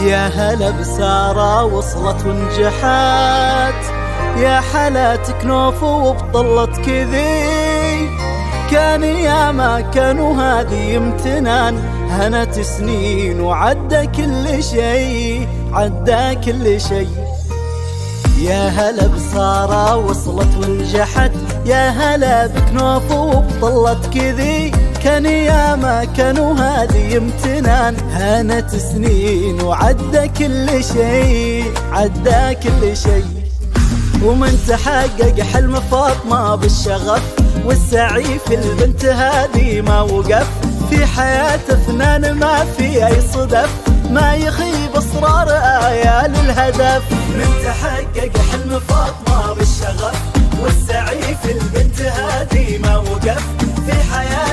يا هلا بسارة وصلت ونجحت، يا حلاتك نوف وبطلت كذي. كان يا ما كانوا هذه امتنان، هنت سنين وعدى كل شي، عدى كل شي. يا هلا بسارة وصلت ونجحت، يا هلا بكنوف وبطلت كذي. كان يا ما كانوا هذه امتنان، هانت سنين وعدى كل شي، عدى كل شي. ومن تحقق حلم فاطمة بالشغف، والسعي في البنت هذه ما وقف. في حياة اثنان ما في أي صدف، ما يخيب إصرار آية للهدف. من تحقق حلم فاطمة بالشغف، والسعي في البنت هذه ما وقف. في حياة